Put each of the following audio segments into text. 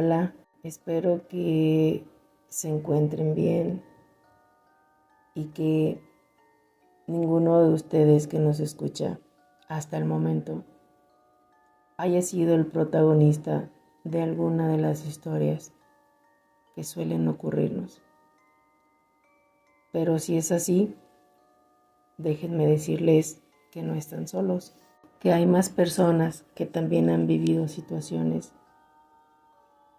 Hola, espero que se encuentren bien y que ninguno de ustedes que nos escucha hasta el momento haya sido el protagonista de alguna de las historias que suelen ocurrirnos. Pero si es así, déjenme decirles que no están solos, que hay más personas que también han vivido situaciones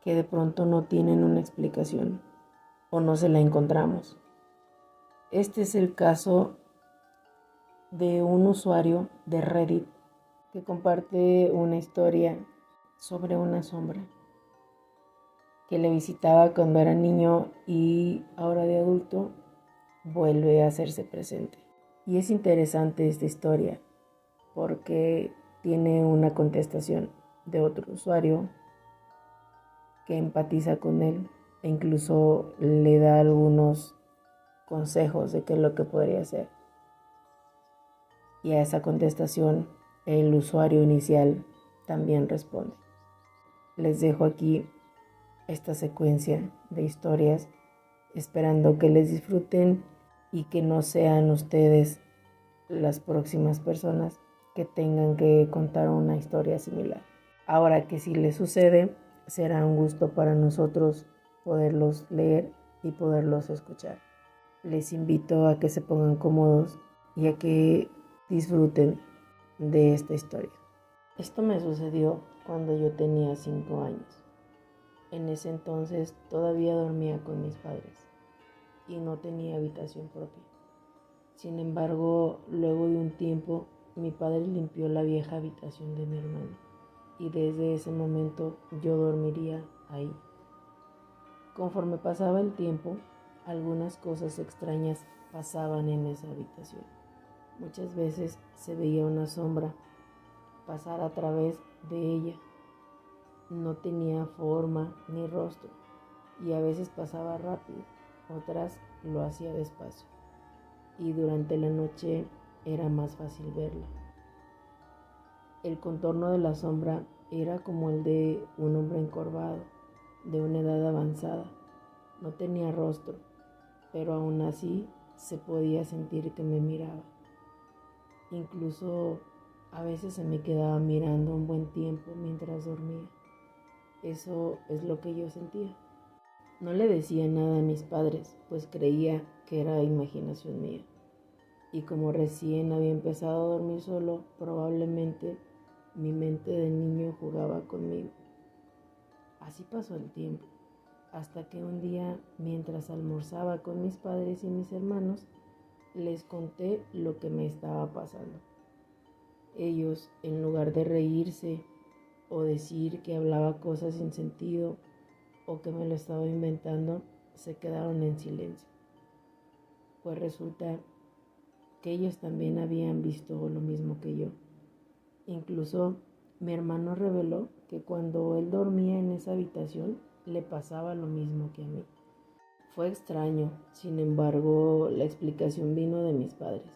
que de pronto no tienen una explicación o no se la encontramos. Este es el caso de un usuario de Reddit que comparte una historia sobre una sombra que le visitaba cuando era niño y ahora de adulto vuelve a hacerse presente. Y es interesante esta historia porque tiene una contestación de otro usuario que empatiza con él e incluso le da algunos consejos de qué es lo que podría hacer. Y a esa contestación el usuario inicial también responde. Les dejo aquí esta secuencia de historias, esperando que les disfruten y que no sean ustedes las próximas personas que tengan que contar una historia similar. Ahora que si les sucede, será un gusto para nosotros poderlos leer y poderlos escuchar. Les invito a que se pongan cómodos y a que disfruten de esta historia. Esto me sucedió cuando yo tenía 5 años. En ese entonces todavía dormía con mis padres y no tenía habitación propia. Sin embargo, luego de un tiempo, mi padre limpió la vieja habitación de mi hermano y desde ese momento yo dormiría ahí. Conforme pasaba el tiempo, algunas cosas extrañas pasaban en esa habitación. Muchas veces se veía una sombra pasar a través de ella. No tenía forma ni rostro y a veces pasaba rápido, otras lo hacía despacio y durante la noche era más fácil verla. El contorno de la sombra era como el de un hombre encorvado, de una edad avanzada. No tenía rostro, pero aún así se podía sentir que me miraba. Incluso a veces se me quedaba mirando un buen tiempo mientras dormía. Eso es lo que yo sentía. No le decía nada a mis padres, pues creía que era imaginación mía. Y como recién había empezado a dormir solo, probablemente mi mente de niño jugaba conmigo. Así pasó el tiempo, hasta que un día, mientras almorzaba con mis padres y mis hermanos, les conté lo que me estaba pasando. Ellos, en lugar de reírse o decir que hablaba cosas sin sentido o que me lo estaba inventando, se quedaron en silencio. Pues resulta que ellos también habían visto lo mismo que yo. Incluso mi hermano reveló que cuando él dormía en esa habitación le pasaba lo mismo que a mí. Fue extraño, sin embargo, la explicación vino de mis padres.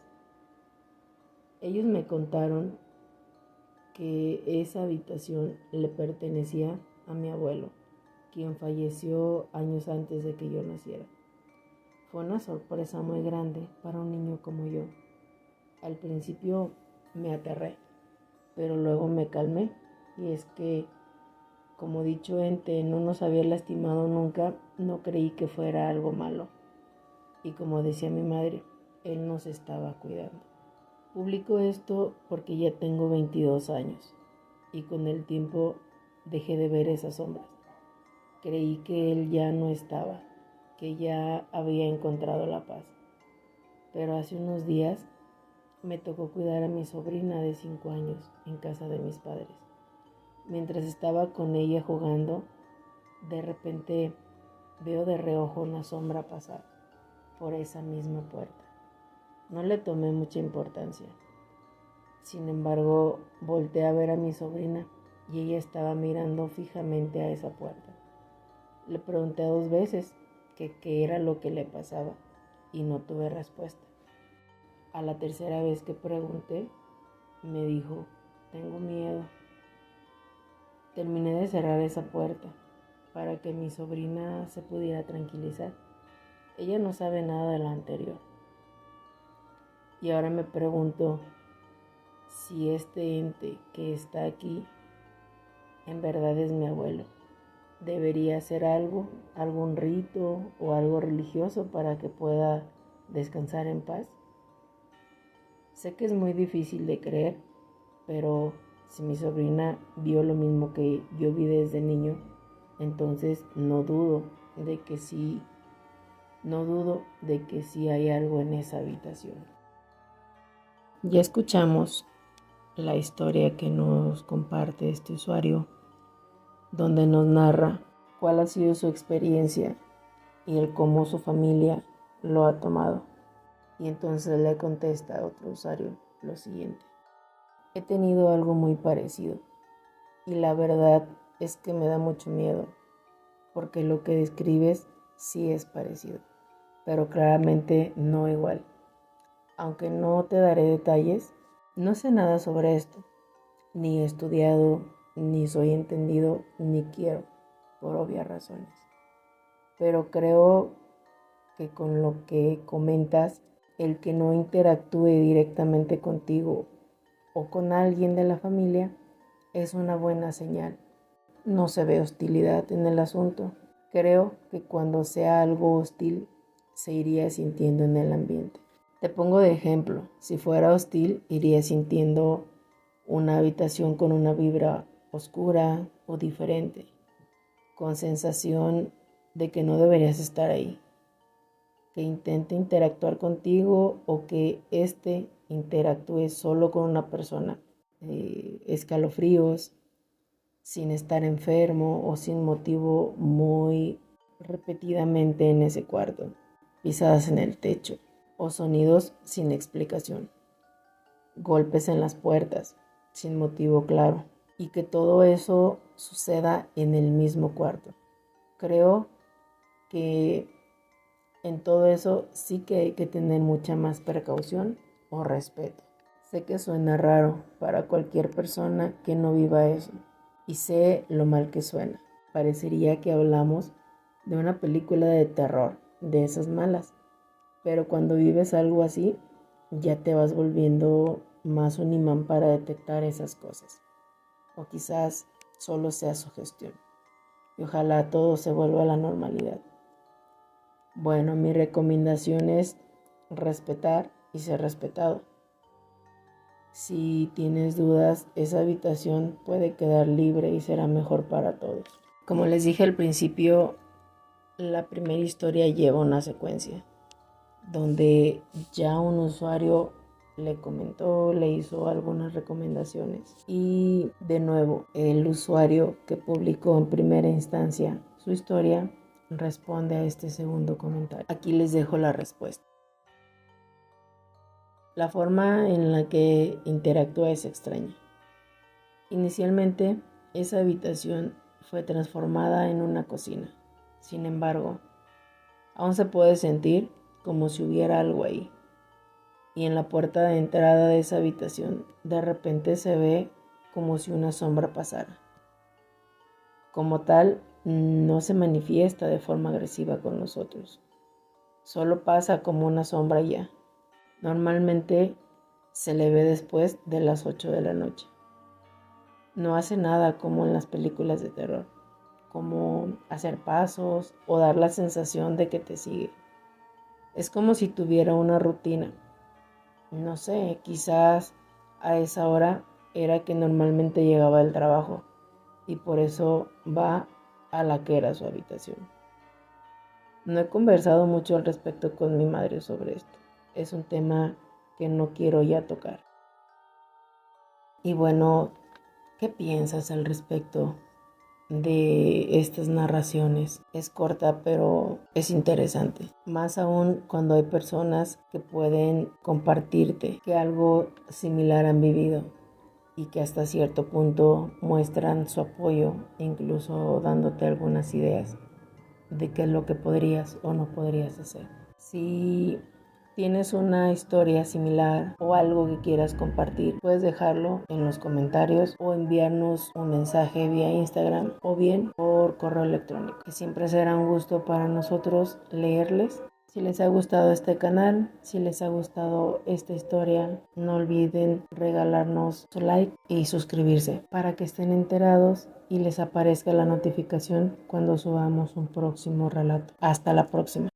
Ellos me contaron que esa habitación le pertenecía a mi abuelo, quien falleció años antes de que yo naciera. Fue una sorpresa muy grande para un niño como yo. Al principio me aterré, pero luego me calmé, y es que, como dicho ente no nos había lastimado nunca, no creí que fuera algo malo. Y como decía mi madre, él nos estaba cuidando. Publico esto porque ya tengo 22 años y con el tiempo dejé de ver esas sombras. Creí que él ya no estaba, que ya había encontrado la paz. Pero hace unos días me tocó cuidar a mi sobrina de 5 años en casa de mis padres. Mientras estaba con ella jugando, de repente veo de reojo una sombra pasar por esa misma puerta. No le tomé mucha importancia. Sin embargo, volteé a ver a mi sobrina y ella estaba mirando fijamente a esa puerta. Le pregunté 2 veces qué era lo que le pasaba y no tuve respuesta. A la tercera vez que pregunté, me dijo: tengo miedo. Terminé de cerrar esa puerta para que mi sobrina se pudiera tranquilizar. Ella no sabe nada de lo anterior. Y ahora me pregunto si este ente que está aquí en verdad es mi abuelo. ¿Debería hacer algo, algún rito o algo religioso para que pueda descansar en paz? Sé que es muy difícil de creer, pero si mi sobrina vio lo mismo que yo vi desde niño, entonces no dudo de que sí hay algo en esa habitación. Ya escuchamos la historia que nos comparte este usuario, donde nos narra cuál ha sido su experiencia y el cómo su familia lo ha tomado. Y entonces le contesta a otro usuario lo siguiente: he tenido algo muy parecido y la verdad es que me da mucho miedo, porque lo que describes sí es parecido, pero claramente no igual. Aunque no te daré detalles, no sé nada sobre esto, ni he estudiado, ni soy entendido, ni quiero, por obvias razones. Pero creo que con lo que comentas, el que no interactúe directamente contigo o con alguien de la familia es una buena señal. No se ve hostilidad en el asunto. Creo que cuando sea algo hostil, se iría sintiendo en el ambiente. Te pongo de ejemplo, si fuera hostil, iría sintiendo una habitación con una vibra oscura o diferente, con sensación de que no deberías estar ahí, que intente interactuar contigo o que éste interactúe solo con una persona, escalofríos, sin estar enfermo o sin motivo muy repetidamente en ese cuarto, pisadas en el techo o sonidos sin explicación, golpes en las puertas sin motivo claro, y que todo eso suceda en el mismo cuarto. Creo que en todo eso sí que hay que tener mucha más precaución o respeto. Sé que suena raro para cualquier persona que no viva eso, y sé lo mal que suena. Parecería que hablamos de una película de terror, de esas malas, pero cuando vives algo así, ya te vas volviendo más un imán para detectar esas cosas. O quizás solo sea sugestión. Y ojalá todo se vuelva a la normalidad. Bueno, mi recomendación es respetar y ser respetado. Si tienes dudas, esa habitación puede quedar libre y será mejor para todos. Como les dije al principio, la primera historia lleva una secuencia, donde ya un usuario le comentó, le hizo algunas recomendaciones. Y de nuevo, el usuario que publicó en primera instancia su historia responde a este segundo comentario. Aquí les dejo la respuesta. La forma en la que interactúa es extraña. Inicialmente, esa habitación fue transformada en una cocina. Sin embargo, aún se puede sentir como si hubiera algo ahí. Y en la puerta de entrada de esa habitación, de repente se ve como si una sombra pasara. Como tal, no se manifiesta de forma agresiva con nosotros. Solo pasa como una sombra ya. Normalmente se le ve después de las 8 de la noche. No hace nada como en las películas de terror, como hacer pasos o dar la sensación de que te sigue. Es como si tuviera una rutina. No sé, quizás a esa hora era que normalmente llegaba del trabajo y por eso va a la que era su habitación. No he conversado mucho al respecto con mi madre sobre esto. Es un tema que no quiero ya tocar. Y bueno, ¿qué piensas al respecto de estas narraciones? Es corta, pero es interesante. Más aún cuando hay personas que pueden compartirte que algo similar han vivido y que hasta cierto punto muestran su apoyo, incluso dándote algunas ideas de qué es lo que podrías o no podrías hacer. Si tienes una historia similar o algo que quieras compartir, puedes dejarlo en los comentarios o enviarnos un mensaje vía Instagram o bien por por correo electrónico, que siempre será un gusto para nosotros leerles. Si les ha gustado este canal, si les ha gustado esta historia, no olviden regalarnos su like y suscribirse para que estén enterados y les aparezca la notificación cuando subamos un próximo relato. Hasta la próxima.